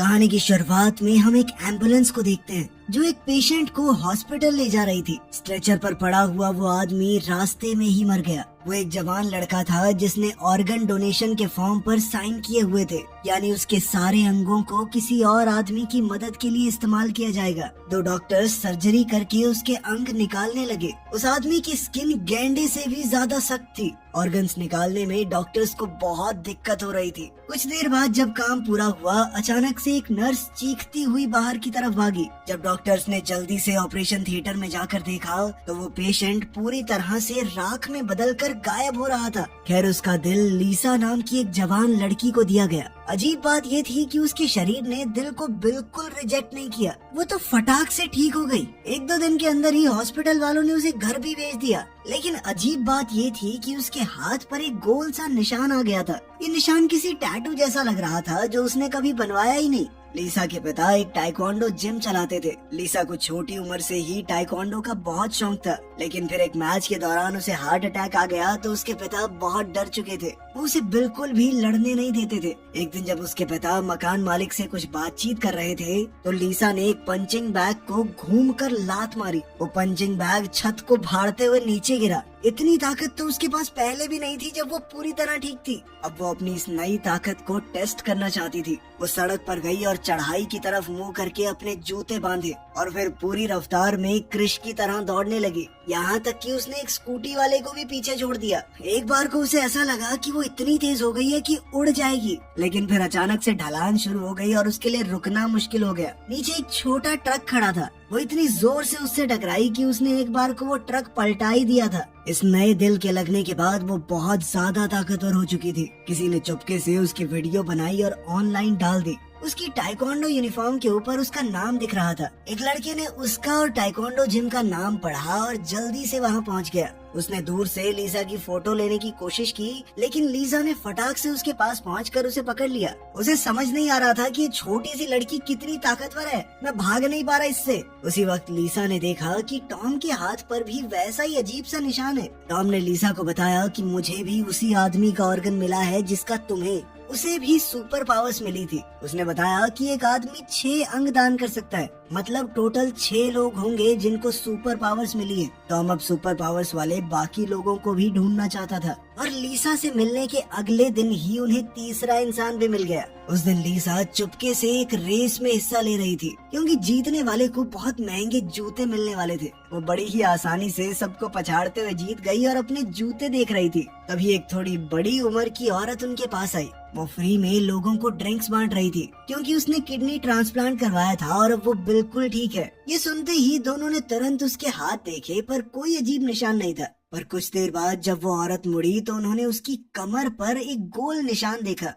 कहानी की शुरुआत में हम एक एम्बुलेंस को देखते हैं जो एक पेशेंट को हॉस्पिटल ले जा रही थी। स्ट्रेचर पर पड़ा हुआ वो आदमी रास्ते में ही मर गया। वो एक जवान लड़का था जिसने ऑर्गन डोनेशन के फॉर्म पर साइन किए हुए थे, यानी उसके सारे अंगों को किसी और आदमी की मदद के लिए इस्तेमाल किया जाएगा। 2 डॉक्टर्स सर्जरी करके उसके अंग निकालने लगे। उस आदमी की स्किन गेंडे से भी ज्यादा सख्त थी। ऑर्गन्स निकालने में डॉक्टर्स को बहुत दिक्कत हो रही थी। कुछ देर बाद जब काम पूरा हुआ, अचानक से एक नर्स चीखती हुई बाहर की तरफ भागी। जब डॉक्टर्स ने जल्दी से ऑपरेशन थिएटर में जाकर देखा तो वो पेशेंट पूरी तरह से राख में बदलकर गायब हो रहा था। खैर, उसका दिल लीसा नाम की एक जवान लड़की को दिया गया। अजीब बात ये थी कि उसके शरीर ने दिल को बिल्कुल रिजेक्ट नहीं किया। वो तो फटाक से ठीक हो गई। 1-2 दिन के अंदर ही हॉस्पिटल वालों ने उसे घर भी भेज दिया। लेकिन अजीब बात ये थी कि उसके हाथ पर एक गोल सा निशान आ गया था। ये निशान किसी टैटू जैसा लग रहा था जो उसने कभी बनवाया ही नहीं। लीसा के पिता एक टाइकोंडो जिम चलाते थे। लीसा को छोटी उम्र से ही टाइकोंडो का बहुत शौक था, लेकिन फिर एक मैच के दौरान उसे हार्ट अटैक आ गया तो उसके पिता बहुत डर चुके थे। वो उसे बिल्कुल भी लड़ने नहीं देते थे। एक दिन जब उसके पिता मकान मालिक से कुछ बातचीत कर रहे थे तो लीसा ने एक पंचिंग बैग को घूमकर लात मारी। वो पंचिंग बैग छत को फाड़ते हुए नीचे गिरा। इतनी ताकत तो उसके पास पहले भी नहीं थी जब वो पूरी तरह ठीक थी। अब वो अपनी इस नई ताकत को टेस्ट करना चाहती थी। वो सड़क पर गई और चढ़ाई की तरफ मुंह करके अपने जूते बांधे और फिर पूरी रफ्तार में क्रिश की तरह दौड़ने लगी। यहाँ तक कि उसने एक स्कूटी वाले को भी पीछे छोड़ दिया। एक बार को उसे ऐसा लगा कि वो इतनी तेज हो गई है कि उड़ जाएगी, लेकिन फिर अचानक से ढलान शुरू हो गई और उसके लिए रुकना मुश्किल हो गया। नीचे एक छोटा ट्रक खड़ा था। वो इतनी जोर से उससे टकराई कि उसने एक बार को वो ट्रक पलटा ही दिया था। इस नए दिल के लगने के बाद वो बहुत ज्यादा ताकतवर हो चुकी थी। किसी ने चुपके से उसकी वीडियो बनाई और ऑनलाइन डाल दी। उसकी टाइकोंडो यूनिफॉर्म के ऊपर उसका नाम दिख रहा था। एक लड़के ने उसका और टाइकोंडो जिम का नाम पढ़ा और जल्दी से वहाँ पहुँच गया। उसने दूर से लीसा की फोटो लेने की कोशिश की, लेकिन लीसा ने फटाक से उसके पास पहुंचकर उसे पकड़ लिया। उसे समझ नहीं आ रहा था कि ये छोटी सी लड़की कितनी ताकतवर है। मैं भाग नहीं पा रहा इससे। उसी वक्त लीसा ने देखा कि टॉम के हाथ पर भी वैसा ही अजीब सा निशान है। टॉम ने लीसा को बताया कि मुझे भी उसी आदमी का ऑर्गन मिला है जिसका तुम्हें। उसे भी सुपर पावर्स मिली थी। उसने बताया कि एक आदमी 6 अंग दान कर सकता है, मतलब टोटल 6 लोग होंगे जिनको सुपर पावर्स मिली है। टॉम अब सुपर पावर्स वाले बाकी लोगों को भी ढूंढना चाहता था और लीसा से मिलने के अगले दिन ही उन्हें तीसरा इंसान भी मिल गया। उस दिन लीसा चुपके से एक रेस में हिस्सा ले रही थी, क्योंकि जीतने वाले को बहुत महंगे जूते मिलने वाले थे। वो बड़ी ही आसानी से सबको पछाड़ते हुए जीत गई और अपने जूते देख रही थी। तभी एक थोड़ी बड़ी उम्र की औरत उनके पास आई। वो फ्री में लोगों को ड्रिंक्स बांट रही थी, क्योंकि उसने किडनी ट्रांसप्लांट करवाया था और अब वो बिल्कुल ठीक है। ये सुनते ही दोनों ने तुरंत उसके हाथ देखे, पर कोई अजीब निशान नहीं था। पर कुछ देर बाद जब वो औरत मुड़ी तो उन्होंने उसकी कमर पर एक गोल निशान देखा।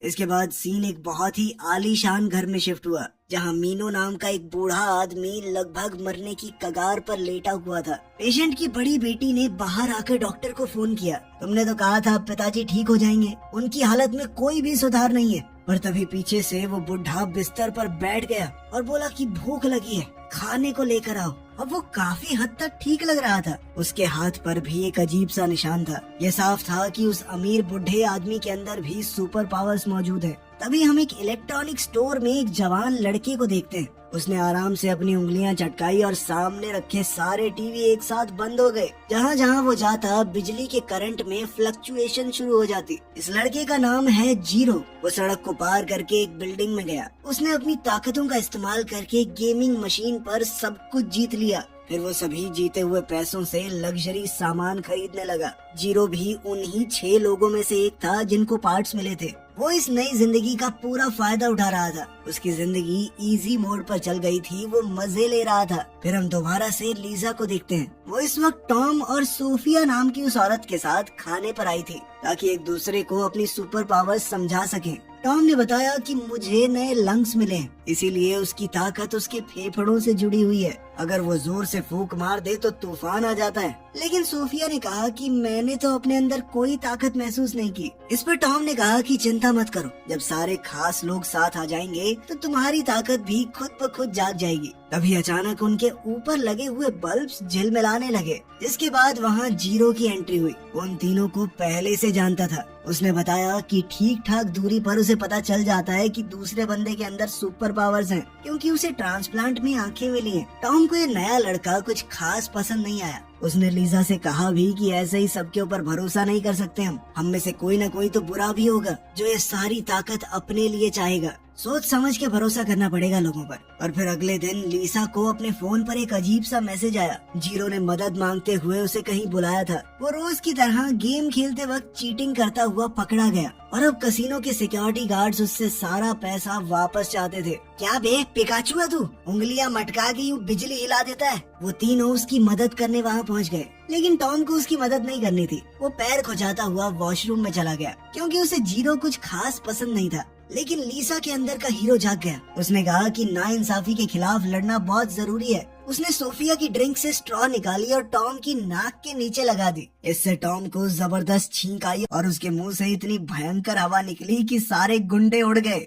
इसके बाद सीन एक बहुत ही आलीशान घर में शिफ्ट हुआ, जहां मीनू नाम का एक बूढ़ा आदमी लगभग मरने की कगार पर लेटा हुआ था। पेशेंट की बड़ी बेटी ने बाहर आकर डॉक्टर को फोन किया। तुमने तो कहा था पिताजी ठीक हो जाएंगे, उनकी हालत में कोई भी सुधार नहीं है। पर तभी पीछे से वो बुढ़ा बिस्तर पर बैठ गया और बोला कि भूख लगी है, खाने को लेकर आओ। अब वो काफी हद तक ठीक लग रहा था। उसके हाथ पर भी एक अजीब सा निशान था। ये साफ था कि उस अमीर बुढ़े आदमी के अंदर भी सुपर पावर्स मौजूद है। तभी हम एक इलेक्ट्रॉनिक स्टोर में एक जवान लड़के को देखते हैं। उसने आराम से अपनी उंगलियां चटकाई और सामने रखे सारे टीवी एक साथ बंद हो गए। जहाँ जहाँ वो जाता बिजली के करंट में फ्लक्चुएशन शुरू हो जाती। इस लड़के का नाम है जीरो। वो सड़क को पार करके एक बिल्डिंग में गया। उसने अपनी ताकतों का इस्तेमाल करके गेमिंग मशीन पर सब कुछ जीत लिया। फिर वो सभी जीते हुए पैसों से लग्जरी सामान खरीदने लगा। जीरो भी उन्हीं 6 लोगों में से एक था जिनको पार्ट्स मिले थे। वो इस नई जिंदगी का पूरा फायदा उठा रहा था। उसकी जिंदगी इजी मोड पर चल गई थी। वो मजे ले रहा था। फिर हम दोबारा से लीजा को देखते हैं। वो इस वक्त टॉम और सोफिया नाम की उस औरत के साथ खाने पर आई थी, ताकि एक दूसरे को अपनी सुपर पावर्स समझा सके। टॉम ने बताया कि मुझे नए लंग्स मिले हैं, इसीलिए उसकी ताकत उसके फेफड़ों से जुड़ी हुई है। अगर वो जोर से फूंक मार दे तो तूफान आ जाता है, लेकिन सोफिया ने कहा कि मैंने तो अपने अंदर कोई ताकत महसूस नहीं की। इस पर टॉम ने कहा कि चिंता मत करो, जब सारे खास लोग साथ आ जाएंगे तो तुम्हारी ताकत भी खुद ब खुद जाग जाएगी। तभी अचानक उनके ऊपर लगे हुए बल्ब्स झिलमिलाने लगे, जिसके बाद वहाँ जीरो की एंट्री हुई। वो उन तीनों को पहले से जानता था। उसने बताया कि ठीक ठाक दूरी पर उसे पता चल जाता है कि दूसरे बंदे के अंदर सुपर पावर्स हैं, क्योंकि उसे ट्रांसप्लांट में आंखें मिली हैं। टॉम को ये नया लड़का कुछ खास पसंद नहीं आया। उसने लीजा से कहा भी कि ऐसे ही सबके ऊपर भरोसा नहीं कर सकते हम में से कोई न कोई तो बुरा भी होगा जो ये सारी ताकत अपने लिए चाहेगा। सोच समझ के भरोसा करना पड़ेगा लोगों पर। और फिर अगले दिन लीसा को अपने फोन पर एक अजीब सा मैसेज आया। जीरो ने मदद मांगते हुए उसे कहीं बुलाया था। वो रोज की तरह गेम खेलते वक्त चीटिंग करता हुआ पकड़ा गया और अब कसिनो के सिक्योरिटी गार्ड्स उससे सारा पैसा वापस चाहते थे। क्या बे पिकाचू है तू, उंगलियां मटका के यूं बिजली हिला देता है। वो तीनों उसकी मदद करने वहाँ पहुँच गए, लेकिन टॉम को उसकी मदद नहीं करनी थी। वो पैर खुजाता हुआ वॉशरूम में चला गया, क्योंकि उसे जीरो कुछ खास पसंद नहीं था। लेकिन लीसा के अंदर का हीरो जाग गया। उसने कहा कि नाइंसाफी के खिलाफ लड़ना बहुत जरूरी है। उसने सोफिया की ड्रिंक से स्ट्रॉ निकाली और टॉम की नाक के नीचे लगा दी। इससे टॉम को जबरदस्त छींक आई और उसके मुंह से इतनी भयंकर हवा निकली कि सारे गुंडे उड़ गए।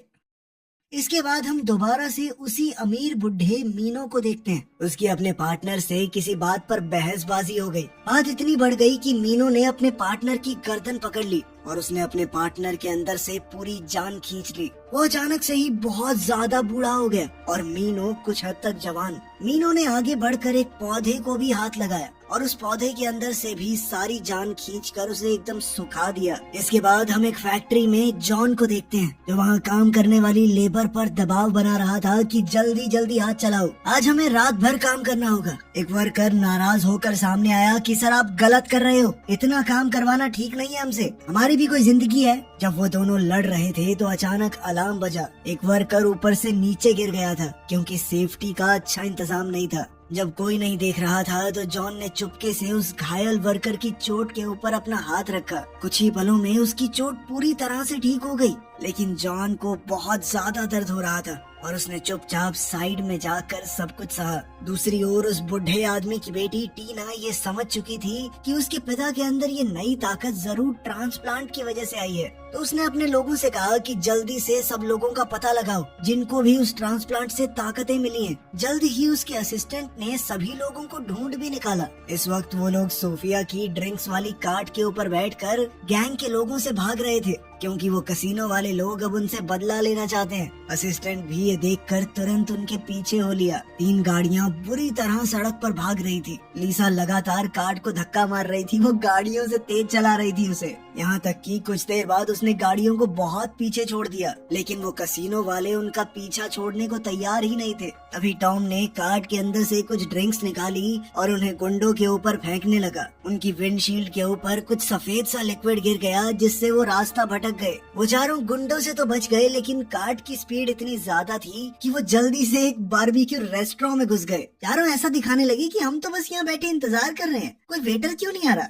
इसके बाद हम दोबारा से उसी अमीर बुढ़े मीनो को देखते हैं। उसकी अपने पार्टनर से किसी बात पर बहसबाजी हो गई। बात इतनी बढ़ गई कि मीनो ने अपने पार्टनर की गर्दन पकड़ ली और उसने अपने पार्टनर के अंदर से पूरी जान खींच ली। वो अचानक से ही बहुत ज्यादा बूढ़ा हो गया और मीनो कुछ हद तक जवान। मीनो ने आगे बढ़कर एक पौधे को भी हाथ लगाया और उस पौधे के अंदर से भी सारी जान खींचकर उसे एकदम सुखा दिया। इसके बाद हम एक फैक्ट्री में जॉन को देखते हैं, जो वहाँ काम करने वाली लेबर पर दबाव बना रहा था कि जल्दी जल्दी हाथ चलाओ, आज हमें रात भर काम करना होगा। एक वर्कर नाराज होकर सामने आया कि सर आप गलत कर रहे हो, इतना काम करवाना ठीक नहीं है हमसे, हमारी भी कोई जिंदगी है। जब वो दोनों लड़ रहे थे तो अचानक अलार्म बजा। एक वर्कर ऊपर से नीचे गिर गया था, क्योंकि सेफ्टी का अच्छा इंतजाम नहीं था। जब कोई नहीं देख रहा था तो जॉन ने चुपके से उस घायल वर्कर की चोट के ऊपर अपना हाथ रखा। कुछ ही पलों में उसकी चोट पूरी तरह से ठीक हो गई, लेकिन जॉन को बहुत ज्यादा दर्द हो रहा था और उसने चुपचाप साइड में जाकर सब कुछ सहा। दूसरी ओर उस बुढ़े आदमी की बेटी टीना ये समझ चुकी थी कि उसके पिता के अंदर ये नई ताकत जरूर ट्रांसप्लांट की वजह से आई है। तो उसने अपने लोगों से कहा कि जल्दी से सब लोगों का पता लगाओ जिनको भी उस ट्रांसप्लांट से ताकतें मिली हैं। जल्द ही उसके असिस्टेंट ने सभी लोगों को ढूंढ भी निकाला। इस वक्त वो लोग सोफिया की ड्रिंक्स वाली कार्ट के ऊपर बैठकर गैंग के लोगों से भाग रहे थे, क्योंकि वो कसिनो वाले लोग अब उनसे बदला लेना चाहते हैं। असिस्टेंट भी ये देखकर तुरंत उनके पीछे हो लिया। 3 गाड़ियां बुरी तरह सड़क पर भाग रही थी। लीसा लगातार कार्ट को धक्का मार रही थी, वो गाड़ियों से तेज चला रही थी उसे, यहाँ तक कि कुछ देर बाद उसने गाड़ियों को बहुत पीछे छोड़ दिया। लेकिन वो कसिनो वाले उनका पीछा छोड़ने को तैयार ही नहीं थे। तभी टॉम ने कार्ट के अंदर से कुछ ड्रिंक्स निकाली और उन्हें गुंडों के ऊपर फेंकने लगा। उनकी विंडशील्ड के ऊपर कुछ सफेद सा लिक्विड गिर गया, जिससे वो रास्ता भटक गए। वो चारों गुंडों से तो बच गए, लेकिन कार्ट की स्पीड इतनी ज्यादा थी कि वो जल्दी से एक बारबेक्यू रेस्टोरेंट में घुस गए। चारों ऐसा दिखाने लगे कि हम तो बस यहाँ बैठे इंतजार कर रहे हैं, कोई वेटर क्यों नहीं आ रहा।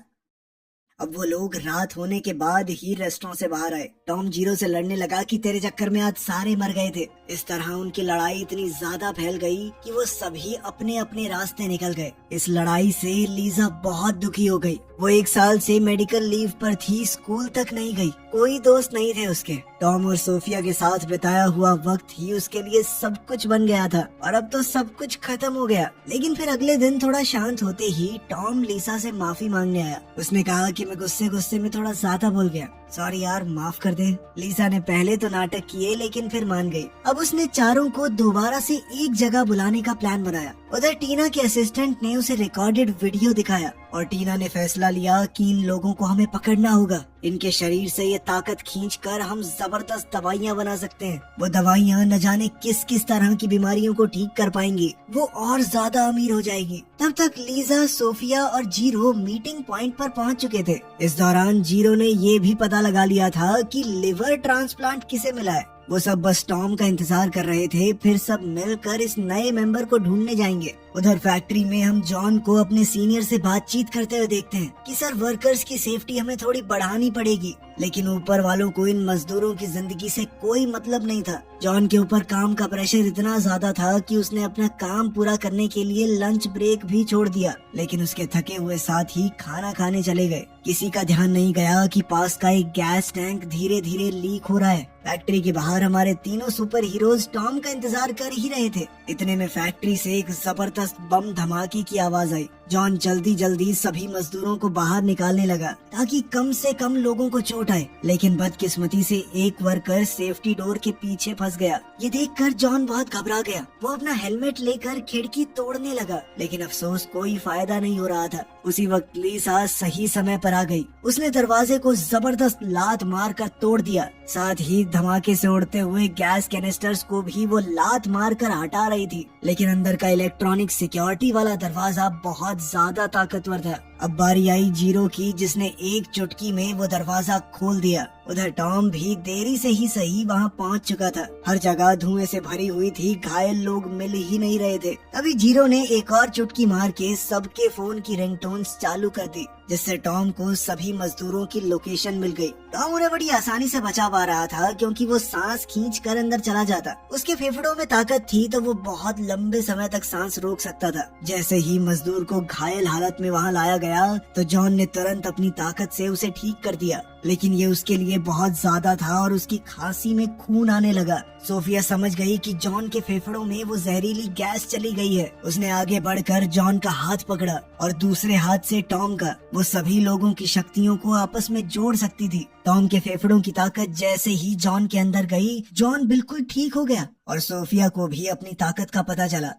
अब वो लोग रात होने के बाद ही रेस्टोरेंट से बाहर आए। टॉम जीरो से लड़ने लगा कि तेरे चक्कर में आज सारे मर गए थे। इस तरह उनकी लड़ाई इतनी ज्यादा फैल गई कि वो सभी अपने अपने रास्ते निकल गए। इस लड़ाई से लीजा बहुत दुखी हो गई। वो 1 साल से मेडिकल लीव पर थी, स्कूल तक नहीं गई, कोई दोस्त नहीं थे उसके। टॉम और सोफिया के साथ बिताया हुआ वक्त ही उसके लिए सब कुछ बन गया था और अब तो सब कुछ खत्म हो गया। लेकिन फिर अगले दिन थोड़ा शांत होते ही टॉम लीसा से माफी मांगने आया। उसने कहा कि मैं गुस्से में थोड़ा ज्यादा बोल गया, सॉरी यार माफ कर दे। लीसा ने पहले तो नाटक किए, लेकिन फिर मान गई। अब उसने चारों को दोबारा से एक जगह बुलाने का प्लान बनाया। उधर टीना के असिस्टेंट ने उसे रिकॉर्डेड वीडियो दिखाया और टीना ने फैसला लिया कि इन लोगों को हमें पकड़ना होगा। इनके शरीर से ये ताकत खींचकर हम जबरदस्त दवाइयाँ बना सकते हैं। वो दवाइयाँ न जाने किस किस तरह की बीमारियों को ठीक कर पाएंगी। वो और ज्यादा अमीर हो जाएगी। तब तक लीजा, सोफिया और जीरो मीटिंग पॉइंट पर पहुंच चुके थे। इस दौरान जीरो ने ये भी पता लगा लिया था कि लिवर ट्रांसप्लांट किसे मिला है। वो सब बस टॉम का इंतजार कर रहे थे, फिर सब मिलकर इस नए मेंबर को ढूंढने जाएंगे। उधर फैक्ट्री में हम जॉन को अपने सीनियर से बातचीत करते हुए देखते हैं कि सर वर्कर्स की सेफ्टी हमें थोड़ी बढ़ानी पड़ेगी, लेकिन ऊपर वालों को इन मजदूरों की जिंदगी से कोई मतलब नहीं था। जॉन के ऊपर काम का प्रेशर इतना ज्यादा था कि उसने अपना काम पूरा करने के लिए लंच ब्रेक भी छोड़ दिया, लेकिन उसके थके हुए साथ ही खाना खाने चले गए। किसी का ध्यान नहीं गया कि पास का एक गैस टैंक धीरे धीरे लीक हो रहा है। फैक्ट्री के बाहर हमारे तीनों सुपर हीरोज टॉम का इंतजार कर ही रहे थे। इतने में फैक्ट्री से एक जबरदस्त बम धमाके की आवाज आई। जॉन जल्दी जल्दी सभी मजदूरों को बाहर निकालने लगा ताकि कम से कम लोगों को चोट आए, लेकिन बदकिस्मती से एक वर्कर सेफ्टी डोर के पीछे फंस गया। ये देखकर जॉन बहुत घबरा गया। वो अपना हेलमेट लेकर खिड़की तोड़ने लगा, लेकिन अफसोस कोई फायदा नहीं हो रहा था। उसी वक्त लीसा सही समय पर आ गई। उसने दरवाजे को जबरदस्त लात मार कर तोड़ दिया। साथ ही धमाके से उड़ते हुए गैस कैनिस्टर्स को भी वो लात मार कर हटा रही थी, लेकिन अंदर का इलेक्ट्रॉनिक सिक्योरिटी वाला दरवाजा बहुत ज्यादा ताकतवर था। अब बारी आई जीरो की, जिसने एक चुटकी में वो दरवाजा खोल दिया। उधर टॉम भी देरी से ही सही वहाँ पहुँच चुका था। हर जगह धुएं से भरी हुई थी, घायल लोग मिल ही नहीं रहे थे। तभी जीरो ने एक और चुटकी मार के सबके फोन की रिंगटोन्स चालू कर दी, जिससे टॉम को सभी मजदूरों की लोकेशन मिल गई। टॉम उन्हें बड़ी आसानी से बचा पा रहा था, क्योंकि वो सांस खींच कर अंदर चला जाता। उसके फेफड़ों में ताकत थी तो वो बहुत लंबे समय तक सांस रोक सकता था। जैसे ही मजदूर को घायल हालत में वहाँ लाया गया तो जॉन ने तुरंत अपनी ताकत से उसे ठीक कर दिया, लेकिन ये उसके लिए बहुत ज्यादा था और उसकी खांसी में खून आने लगा। सोफिया समझ गई कि जॉन के फेफड़ों में वो जहरीली गैस चली गई है। उसने आगे बढ़कर जॉन का हाथ पकड़ा और दूसरे हाथ से टॉम का। वो सभी लोगों की शक्तियों को आपस में जोड़ सकती थी। टॉम के फेफड़ों की ताकत जैसे ही जॉन के अंदर गई, जॉन बिल्कुल ठीक हो गया और सोफिया को भी अपनी ताकत का पता चला।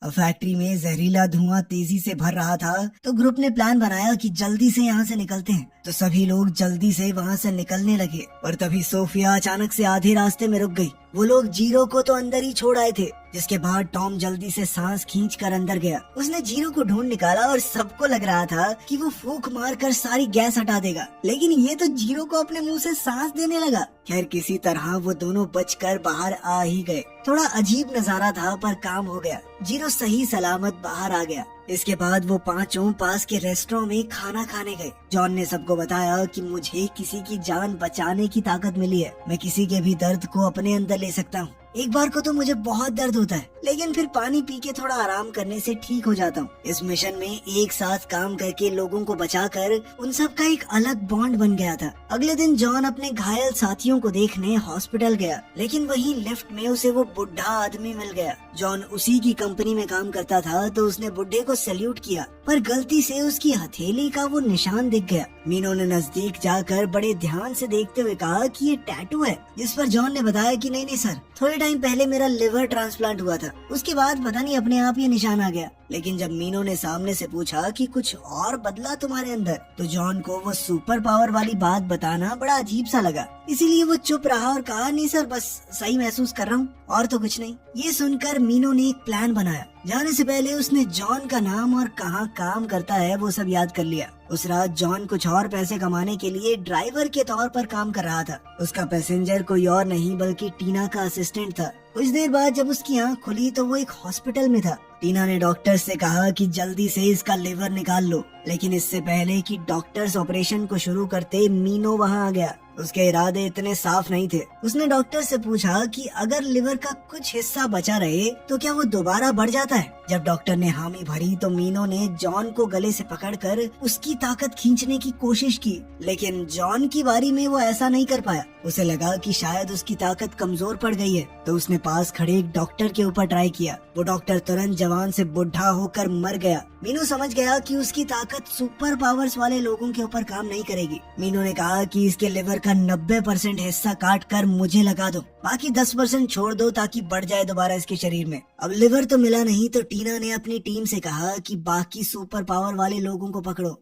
अब फैक्ट्री में जहरीला धुआं तेजी से भर रहा था, तो ग्रुप ने प्लान बनाया कि जल्दी से यहाँ से निकलते हैं। तो सभी लोग जल्दी से वहाँ से निकलने लगे और तभी सोफिया अचानक से आधे रास्ते में रुक गई। वो लोग जीरो को तो अंदर ही छोड़ आए थे, जिसके बाद टॉम जल्दी से सांस खींचकर अंदर गया। उसने जीरो को ढूंढ निकाला और सबको लग रहा था कि वो फूंक मारकर सारी गैस हटा देगा, लेकिन ये तो जीरो को अपने मुंह से सांस देने लगा। खैर किसी तरह वो दोनों बचकर बाहर आ ही गए। थोड़ा अजीब नजारा था, पर काम हो गया। जीरो सही सलामत बाहर आ गया। इसके बाद वो पांचों पास के रेस्टोरेंट में खाना खाने गए। जॉन ने सबको बताया कि मुझे किसी की जान बचाने की ताकत मिली है। मैं किसी के भी दर्द को अपने अंदर ले सकता हूँ। एक बार को तो मुझे बहुत दर्द होता है, लेकिन फिर पानी पी के थोड़ा आराम करने से ठीक हो जाता हूँ। इस मिशन में एक साथ काम करके लोगों को बचाकर उन सब का एक अलग बॉन्ड बन गया था। अगले दिन जॉन अपने घायल साथियों को देखने हॉस्पिटल गया, लेकिन वहीं लिफ्ट में उसे वो बुढ़ा आदमी मिल गया। जॉन उसी की कंपनी में काम करता था, तो उसने बुढ़े को सैल्यूट किया, पर गलती से उसकी हथेली का वो निशान दिख गया। मीनो ने नजदीक जाकर बड़े ध्यान से देखते हुए कहा कि ये टैटू है, जिस पर जॉन ने बताया कि नहीं सर, थोड़े टाइम पहले मेरा लिवर ट्रांसप्लांट हुआ था, उसके बाद पता नहीं अपने आप ये निशान आ गया। लेकिन जब मीनो ने सामने से पूछा कि कुछ और बदला तुम्हारे अंदर, तो जॉन को वो सुपर पावर वाली बात बताना बड़ा अजीब सा लगा। इसीलिए वो चुप रहा और कहा, नहीं सर, बस सही महसूस कर रहा हूँ और तो कुछ नहीं। ये सुनकर मीनो ने एक प्लान बनाया। जाने से पहले उसने जॉन का नाम और कहाँ काम करता है वो सब याद कर लिया। उस रात जॉन कुछ और पैसे कमाने के लिए ड्राइवर के तौर पर काम कर रहा था। उसका पैसेंजर कोई और नहीं बल्कि टीना का असिस्टेंट था। कुछ देर बाद जब उसकी आँख खुली तो वो एक हॉस्पिटल में था। टीना ने डॉक्टर से कहा कि जल्दी से इसका लिवर निकाल लो, लेकिन इससे पहले कि डॉक्टर्स ऑपरेशन को शुरू करते मीनो वहाँ आ गया। उसके इरादे इतने साफ नहीं थे। उसने डॉक्टर से पूछा कि अगर लिवर का कुछ हिस्सा बचा रहे तो क्या वो दोबारा बढ़ जाता है। जब डॉक्टर ने हामी भरी तो मीनो ने जॉन को गले से पकड़कर उसकी ताकत खींचने की कोशिश की, लेकिन जॉन की बारी में वो ऐसा नहीं कर पाया। उसे लगा कि शायद उसकी ताकत कमजोर पड़ गई है, तो उसने पास खड़े एक डॉक्टर के ऊपर ट्राई किया। वो डॉक्टर तुरंत जवान से बुढ़ा होकर मर गया। मीनू समझ गया कि उसकी ताकत सुपर पावर्स वाले लोगों के ऊपर काम नहीं करेगी। मीनू ने कहा कि इसके लिवर का 90% हिस्सा काट कर मुझे लगा दो, बाकी 10% छोड़ दो ताकि बढ़ जाए दोबारा इसके शरीर में। अब लिवर तो मिला नहीं, तो टीना ने अपनी टीम से कहा कि बाकी सुपर पावर वाले लोगों को पकड़ो।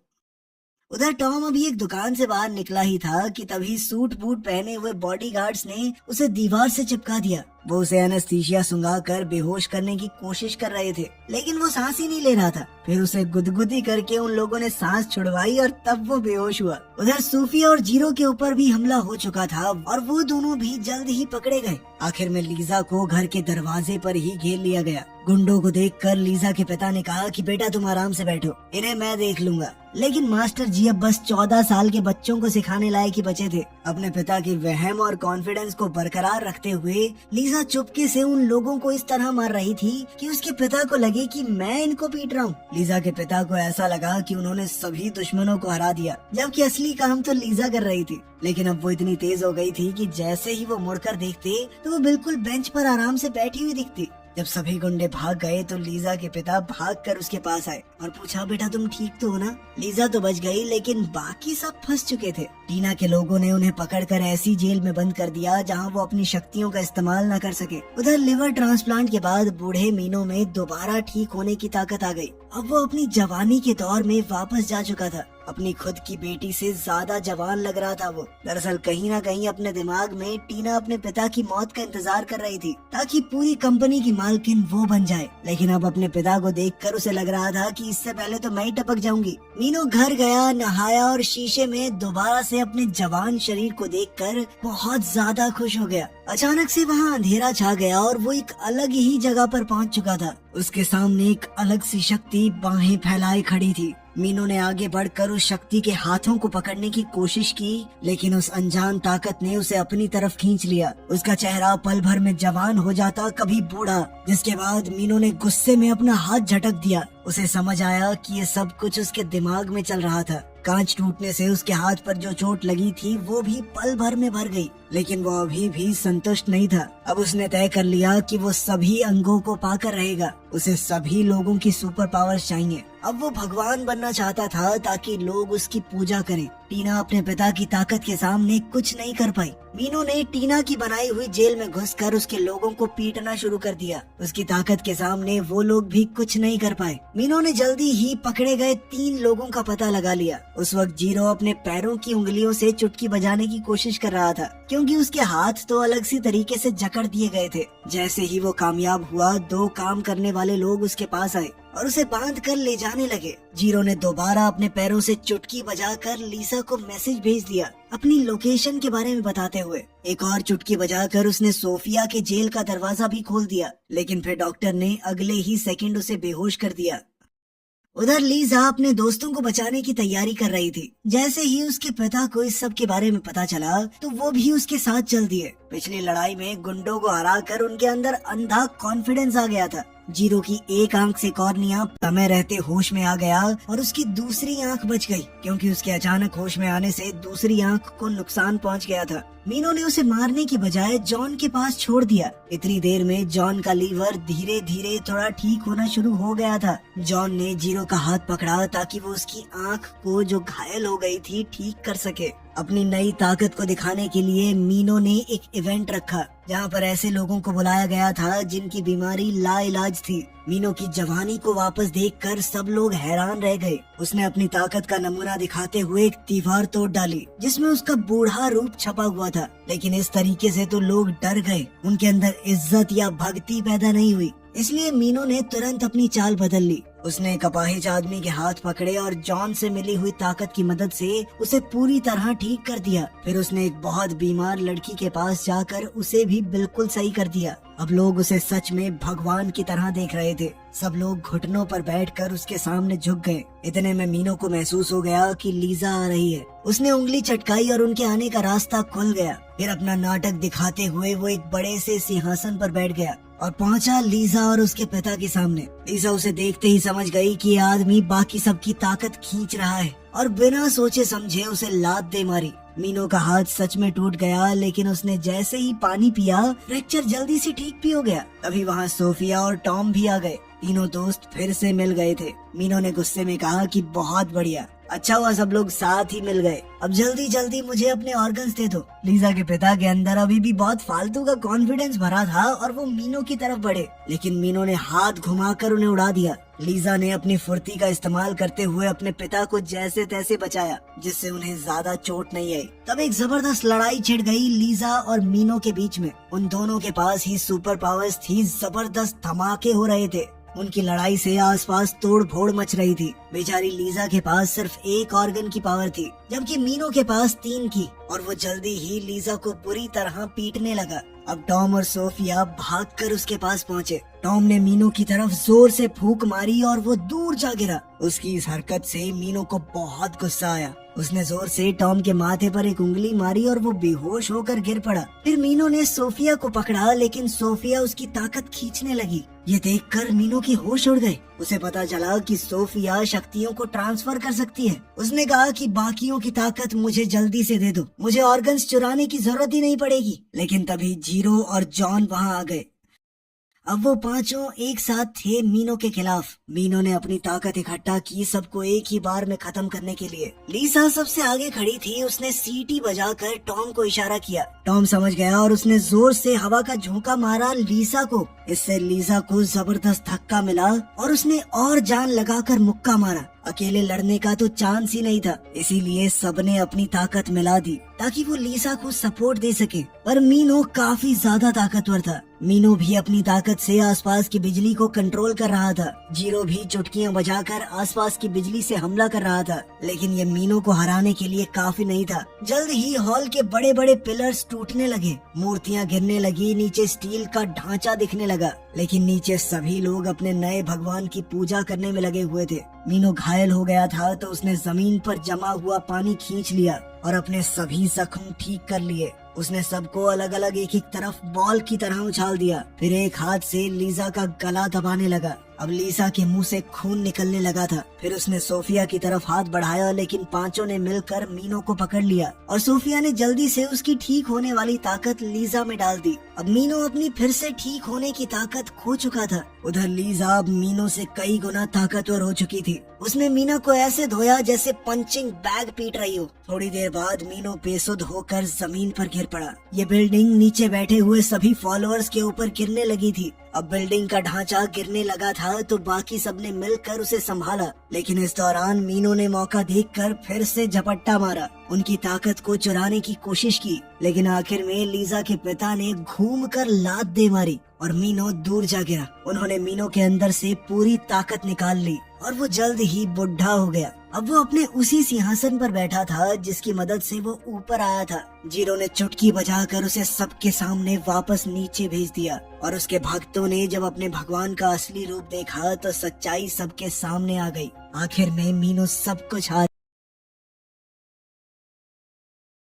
उधर टॉम अभी एक दुकान से बाहर निकला ही था कि तभी सूट बूट पहने हुए बॉडीगार्ड्स ने उसे दीवार से चिपका दिया। वो उसे एनेस्थीसिया सुंघा कर बेहोश करने की कोशिश कर रहे थे, लेकिन वो सांस ही नहीं ले रहा था। फिर उसे गुदगुदी करके उन लोगों ने सांस छुड़वाई और तब वो बेहोश हुआ। उधर सूफिया और जीरो के ऊपर भी हमला हो चुका था और वो दोनों भी जल्द ही पकड़े गए। आखिर में लीजा को घर के दरवाजे पर ही घेर लिया गया। गुंडों को देखकर लीजा के पिता ने कहा कि बेटा तुम आराम से बैठो, इन्हें मैं देख लूंगा। लेकिन मास्टर जी अब बस 14 साल के बच्चों को सिखाने लायक ही बचे थे। अपने पिता के वहम और कॉन्फिडेंस को बरकरार रखते हुए लीजा चुपके से उन लोगों को इस तरह मार रही थी कि उसके पिता को लगे कि मैं इनको पीट रहा हूँ। लीजा के पिता को ऐसा लगा कि उन्होंने सभी दुश्मनों को हरा दिया, जबकि असली काम तो लीजा कर रही थी। लेकिन अब वो इतनी तेज हो गई थी कि जैसे ही वो मुड़कर देखते तो वो बिल्कुल बेंच पर आराम से बैठी हुई दिखती। जब सभी गुंडे भाग गए तो लीजा के पिता भागकर उसके पास आए और पूछा, बेटा तुम ठीक तो हो ना? लीजा तो बच गई, लेकिन बाकी सब फंस चुके थे। टीना के लोगों ने उन्हें पकड़कर ऐसी जेल में बंद कर दिया जहां वो अपनी शक्तियों का इस्तेमाल न कर सके। उधर लिवर ट्रांसप्लांट के बाद बूढ़े मीनू में दोबारा ठीक होने की ताकत आ गई। अब वो अपनी जवानी के दौर में वापस जा चुका था। अपनी खुद की बेटी से ज्यादा जवान लग रहा था वो। दरअसल कहीं ना कहीं अपने दिमाग में टीना अपने पिता की मौत का इंतजार कर रही थी ताकि पूरी कंपनी की मालकिन वो बन जाए। लेकिन अब अपने पिता को देखकर उसे लग रहा था कि इससे पहले तो मैं ही टपक जाऊंगी। मीनू घर गया, नहाया और शीशे में दोबारा से अपने जवान शरीर को देखकर बहुत ज्यादा खुश हो गया। अचानक से वहाँ अंधेरा छा गया और वो एक अलग ही जगह पर पहुँच चुका था। उसके सामने एक अलग सी शक्ति बाहें फैलाए खड़ी थी। मीनू ने आगे बढ़कर उस शक्ति के हाथों को पकड़ने की कोशिश की, लेकिन उस अनजान ताकत ने उसे अपनी तरफ खींच लिया। उसका चेहरा पल भर में जवान हो जाता, कभी बूढ़ा, जिसके बाद मीनू ने गुस्से में अपना हाथ झटक दिया। उसे समझ आया कि ये सब कुछ उसके दिमाग में चल रहा था। कांच टूटने से उसके हाथ पर जो चोट लगी थी वो भी पल भर में भर गई, लेकिन वो अभी भी संतुष्ट नहीं था। अब उसने तय कर लिया कि वो सभी अंगों को पाकर रहेगा। उसे सभी लोगों की सुपर पावर्स चाहिए। अब वो भगवान बनना चाहता था ताकि लोग उसकी पूजा करें। टीना अपने पिता की ताकत के सामने कुछ नहीं कर पाई। मीनू ने टीना की बनाई हुई जेल में घुसकर उसके लोगों को पीटना शुरू कर दिया। उसकी ताकत के सामने वो लोग भी कुछ नहीं कर पाए। मीनू ने जल्दी ही पकड़े गए 3 लोगों का पता लगा लिया। उस वक्त जीरो अपने पैरों की उंगलियों से चुटकी बजाने की कोशिश कर रहा था, क्योंकि उसके हाथ तो अलग सी तरीके से जकड़ दिए गए थे। जैसे ही वो कामयाब हुआ, 2 काम करने वाले लोग उसके पास आए और उसे बांध कर ले जाने लगे। जीरो ने दोबारा अपने पैरों से चुटकी बजाकर लीसा को मैसेज भेज दिया, अपनी लोकेशन के बारे में बताते हुए। एक और चुटकी बजाकर उसने सोफिया के जेल का दरवाजा भी खोल दिया, लेकिन फिर डॉक्टर ने अगले ही सेकंड उसे बेहोश कर दिया। उधर लीजा अपने दोस्तों को बचाने की तैयारी कर रही थी। जैसे ही उसके पिता को इस सब के बारे में पता चला तो वो भी उसके साथ चल दिए। पिछली लड़ाई में गुंडों को हराकर उनके अंदर अंधा कॉन्फिडेंस आ गया था। जीरो की एक आंख से कॉर्निया समय रहते होश में आ गया और उसकी दूसरी आंख बच गई, क्योंकि उसके अचानक होश में आने से दूसरी आंख को नुकसान पहुंच गया था। मीनू ने उसे मारने की बजाय जॉन के पास छोड़ दिया। इतनी देर में जॉन का लीवर धीरे धीरे थोड़ा ठीक होना शुरू हो गया था। जॉन ने जीरो का हाथ पकड़ा ताकि वो उसकी आंख को जो घायल हो गई थी ठीक कर सके। अपनी नई ताकत को दिखाने के लिए मीनू ने एक इवेंट रखा जहाँ पर ऐसे लोगों को बुलाया गया था जिनकी बीमारी लाइलाज थी। मीनू की जवानी को वापस देखकर सब लोग हैरान रह गए। उसने अपनी ताकत का नमूना दिखाते हुए एक दीवार तोड़ डाली जिसमें उसका बूढ़ा रूप छपा हुआ था, लेकिन इस तरीके से तो लोग डर गए। उनके अंदर इज्जत या भक्ति पैदा नहीं हुई, इसलिए मीनू ने तुरंत अपनी चाल बदल ली। उसने एक अपाहिज आदमी के हाथ पकड़े और जॉन से मिली हुई ताकत की मदद से उसे पूरी तरह ठीक कर दिया। फिर उसने एक बहुत बीमार लड़की के पास जाकर उसे भी बिल्कुल सही कर दिया। अब लोग उसे सच में भगवान की तरह देख रहे थे। सब लोग घुटनों पर बैठकर उसके सामने झुक गए। इतने में मीनू को महसूस हो गया कि लीजा आ रही है। उसने उंगली चटकाई और उनके आने का रास्ता खुल गया। फिर अपना नाटक दिखाते हुए वो एक बड़े से सिंहासन पर बैठ गया और पहुंचा लीजा और उसके पिता के सामने। लीजा उसे देखते ही समझ गई कि ये आदमी बाकी सबकी ताकत खींच रहा है और बिना सोचे समझे उसे लात दे मारी। मीनू का हाथ सच में टूट गया, लेकिन उसने जैसे ही पानी पिया फ्रैक्चर जल्दी से ठीक भी हो गया। तभी वहाँ सोफिया और टॉम भी आ गए। तीनों दोस्त फिर से मिल गए थे। मीनू ने गुस्से में कहा कि बहुत बढ़िया, अच्छा हुआ सब लोग साथ ही मिल गए। अब जल्दी जल्दी मुझे अपने ऑर्गन्स दे दो। लीजा के पिता के अंदर अभी भी बहुत फालतू का कॉन्फिडेंस भरा था और वो मीनो की तरफ बढ़े, लेकिन मीनो ने हाथ घुमाकर उन्हें उड़ा दिया। लीजा ने अपनी फुर्ती का इस्तेमाल करते हुए अपने पिता को जैसे तैसे बचाया, जिससे उन्हें ज्यादा चोट नहीं आई। तब एक जबरदस्त लड़ाई छिड़ गई लीजा और मीनो के बीच में। उन दोनों के पास ही सुपर पावर्स थी, जबरदस्त धमाके हो रहे थे। उनकी लड़ाई से आसपास तोड़ फोड़ मच रही थी। बेचारी लीजा के पास सिर्फ एक ऑर्गन की पावर थी, जबकि मीनो के पास 3 की, और वो जल्दी ही लीजा को बुरी तरह पीटने लगा। अब टॉम और सोफिया भागकर उसके पास पहुँचे। टॉम ने मीनो की तरफ जोर से फूंक मारी और वो दूर जा गिरा। उसकी इस हरकत से मीनो को बहुत गुस्सा आया। उसने जोर से टॉम के माथे पर एक उंगली मारी और वो बेहोश होकर गिर पड़ा। फिर मीनो ने सोफिया को पकड़ा, लेकिन सोफिया उसकी ताकत खींचने लगी। ये देखकर मीनो की होश उड़ गए। उसे पता चला कि सोफिया शक्तियों को ट्रांसफर कर सकती है। उसने कहा कि बाकियों की ताकत मुझे जल्दी से दे दो, मुझे ऑर्गन्स चुराने की जरूरत ही नहीं पड़ेगी। लेकिन तभी जीरो और जॉन वहाँ आ गए। अब वो पांचों एक साथ थे मीनो के खिलाफ। मीनो ने अपनी ताकत इकट्ठा की, सबको एक ही बार में खत्म करने के लिए। लीसा सबसे आगे खड़ी थी। उसने सीटी बजाकर टॉम को इशारा किया। टॉम समझ गया और उसने जोर से हवा का झोंका मारा लीसा को। इससे लीसा को जबरदस्त धक्का मिला और उसने और जान लगाकर मुक्का मारा। अकेले लड़ने का तो चांस ही नहीं था, इसीलिए सबने अपनी ताकत मिला दी ताकि वो लीसा को सपोर्ट दे सके। पर मीनो काफी ज्यादा ताकतवर था। मीनो भी अपनी ताकत से आसपास की बिजली को कंट्रोल कर रहा था। जीरो भी चुटकियां बजाकर आसपास की बिजली से हमला कर रहा था, लेकिन ये मीनो को हराने के लिए काफी नहीं था। जल्द ही हॉल के बड़े बड़े पिलर्स टूटने लगे, मूर्तियां गिरने लगी, नीचे स्टील का ढांचा दिखने लगा, लेकिन नीचे सभी लोग अपने नए भगवान की पूजा करने में लगे हुए थे। मीनो घायल हो गया था तो उसने जमीन पर जमा हुआ पानी खींच लिया और अपने सभी जख्म ठीक कर लिए। उसने सबको अलग अलग एक एक तरफ बॉल की तरह उछाल दिया। फिर एक हाथ से लीजा का गला दबाने लगा। अब लीसा के मुंह से खून निकलने लगा था। फिर उसने सोफिया की तरफ हाथ बढ़ाया, लेकिन पांचों ने मिलकर मीनो को पकड़ लिया और सोफिया ने जल्दी से उसकी ठीक होने वाली ताकत लीजा में डाल दी। अब मीनो अपनी फिर से ठीक होने की ताकत खो चुका था। उधर लीजा अब मीनो से कई गुना ताकतवर हो चुकी थी। उसने मीनो को ऐसे धोया जैसे पंचिंग बैग पीट रही हो। थोड़ी देर बाद मीनो बेसुध होकर जमीन पर गिर पड़ा। ये बिल्डिंग नीचे बैठे हुए सभी फॉलोअर्स के ऊपर गिरने लगी थी। अब बिल्डिंग का ढांचा गिरने लगा था तो बाकी सबने मिलकर उसे संभाला, लेकिन इस दौरान मीनो ने मौका देखकर फिर से झपट्टा मारा। उनकी ताकत को चुराने की कोशिश की, लेकिन आखिर में लीजा के पिता ने घूमकर लात दे मारी और मीनो दूर जा गिरा। उन्होंने मीनो के अंदर से पूरी ताकत निकाल ली और वो जल्द ही बुढ़ा हो गया। अब वो अपने उसी सिंहासन पर बैठा था जिसकी मदद से वो ऊपर आया था। जीरो ने चुटकी बजाकर उसे सबके सामने वापस नीचे भेज दिया और उसके भक्तों ने जब अपने भगवान का असली रूप देखा तो सच्चाई सबके सामने आ गई। आखिर में मीनो सब कुछ हार